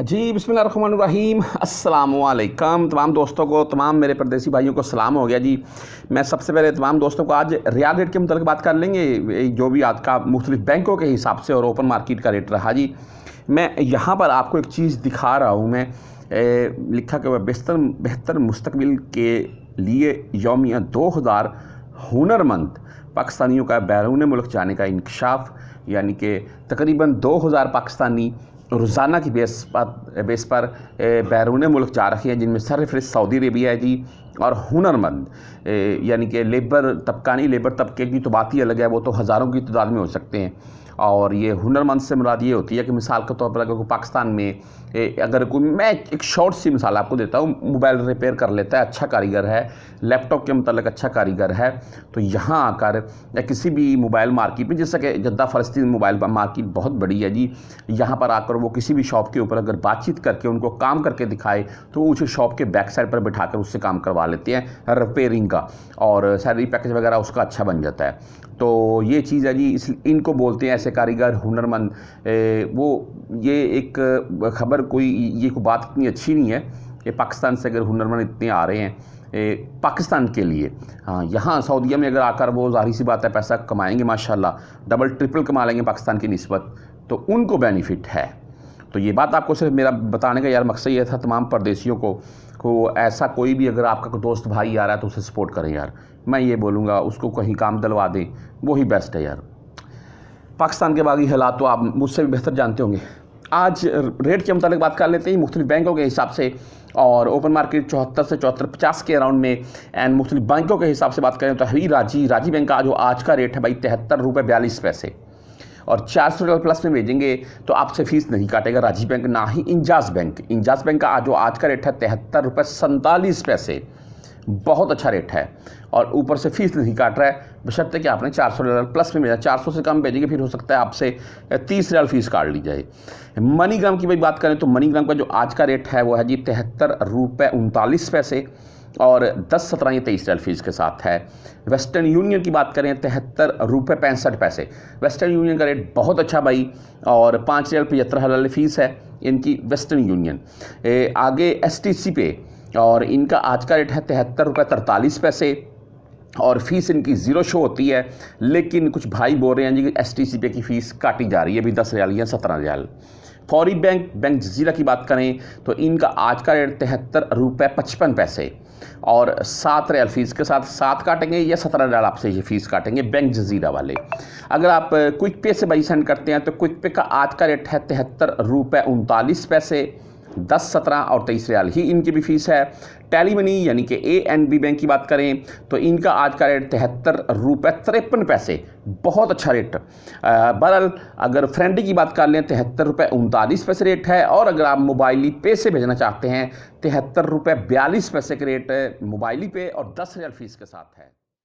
जी बिस्मिल्लाहिर्रहमानिर्रहीम अस्सलाम वालेकुम तमाम दोस्तों को, तमाम मेरे परदेसी भाइयों को सलाम हो गया जी। मैं सबसे पहले तमाम दोस्तों को आज रियाल रेट के मुताबिक बात कर लेंगे, जो भी आज का मुख्तलिफ बैंकों के हिसाब से और ओपन मार्केट का रेट रहा जी। मैं यहाँ पर आपको एक चीज़ दिखा रहा हूँ। मैं लिखा कि बेहतर मुस्तकबिल के लिए यौमिया 2000 हुनरमंद पाकिस्तानियों का बैरून मुल्क जाने का इंकशाफ, यानी कि तकरीबन 2000 पाकिस्तानी रोज़ाना की बेस पर बैरून मुल्क जा रहे हैं, जिनमें सरफहरिस्त सऊदी अरेबिया है जी। और हुनरमंद यानी कि लेबर तबका नहीं, लेबर तबके की तो बात ही अलग है, वो तो हज़ारों की तादाद में हो सकते हैं। और ये हुनरमंद से मुराद ये होती है कि मिसाल के तौर पर अगर पाकिस्तान में अगर कोई, मैं एक शॉर्ट सी मिसाल आपको देता हूँ, मोबाइल रिपेयर कर लेता है, अच्छा कारीगर है, लैपटॉप के मतलब अच्छा कारीगर है, तो यहाँ आकर या किसी भी मोबाइल मार्केट में, जैसा कि जद्दा फ़लस्तीन मोबाइल मार्केट बहुत बड़ी है जी, यहाँ पर आकर वो किसी भी शॉप के ऊपर अगर बातचीत करके उनको काम करके दिखाए तो वो उसे शॉप के बैक साइड पर बिठाकर उससे काम करवा लेते हैं रिपेयरिंग का, और सैलरी पैकेज वगैरह उसका अच्छा बन जाता है। तो ये चीज़ है जी, इस इनको बोलते हैं ऐसे कारीगर हुनरमंद। वो ये एक खबर कोई बात इतनी अच्छी नहीं है कि पाकिस्तान से अगर हुनरमंद इतने आ रहे हैं पाकिस्तान के लिए। हाँ, यहाँ सऊदीया में अगर आकर वो ज़ाहिर सी बात है पैसा कमाएंगे, माशाल्लाह डबल ट्रिपल कमा लेंगे पाकिस्तान की निस्बत, तो उनको बेनिफिट है। तो ये बात आपको सिर्फ मेरा बताने का यार मकसद ये था, तमाम परदेशियों को ऐसा कोई भी अगर आपका कोई दोस्त भाई आ रहा है तो उसे सपोर्ट करें यार। मैं ये बोलूँगा उसको कहीं काम दिलवा दें, वही बेस्ट है यार। पाकिस्तान के बाकी हालात तो आप मुझसे भी बेहतर जानते होंगे। आज रेट के मुताबिक बात कर लेते हैं मुख्तलिफ बैंकों के हिसाब से, और ओपन मार्केट 74 से 74-50 के अराउंड में, एंड मुख्तलिफ बैंकों के हिसाब से बात करें तो राजी बैंक का जो आज का रेट है भाई 73.42 रुपये, और 400 रियाल प्लस में भेजेंगे तो आपसे फ़ीस नहीं काटेगा राजी बैंक, ना ही इंजाज़ बैंक का जो आज का रेट है 73.47 रुपये, बहुत अच्छा रेट है, और ऊपर से फ़ीस नहीं काट रहा है, बशर्ते कि आपने 400 रियाल प्लस में भेजा। 400 से कम भेजेंगे फिर हो सकता है आपसे 30 रियाल फ़ीस काट ली जाए। मनीग्राम की भाई बात करें तो मनीग्राम का जो आज का रेट है वो है जी 73.39 रुपये, और 10-17 या 23 रियाल फ़ीस के साथ है। वेस्टर्न यूनियन की बात करें 73.65 रुपये, वेस्टर्न यूनियन का रेट बहुत अच्छा भाई, और 5 रियाल 75 फ़ीस है इनकी वेस्टर्न यूनियन। आगे STC पे, और इनका आज का रेट है 73.43 रुपये, और फ़ीस इनकी ज़ीरो शो होती है, लेकिन कुछ भाई बोल रहे हैं जी कि STC पे की फ़ीस काटी जा रही है अभी 10 रियाल या 17 रियाल। फौरी बैंक जजीरा की बात करें तो इनका आज का रेट 73.55 रुपये, और 7 रियाल फ़ीस के साथ 7 काटेंगे या 17 रियाल आपसे ये फ़ीस काटेंगे बैंक जजीरा वाले। अगर आप क्विक पे से भाई सेंड करते हैं तो क्विक पे का आज का रेट है 73.39 रुपये, 10, 17 और 23 रियाल ही इनकी भी फ़ीस है। टेली मनी यानी कि ANB बैंक की बात करें तो इनका आज का रेट 73.53 रुपये, बहुत अच्छा रेट। बहरहाल अगर फ्रेंडी की बात कर लें 73.39 रुपये रेट है, और अगर आप मोबाइली पे से भेजना चाहते हैं 73.42 रुपये के रेट मोबाइली पे, और 10 रियाल फ़ीस के साथ है।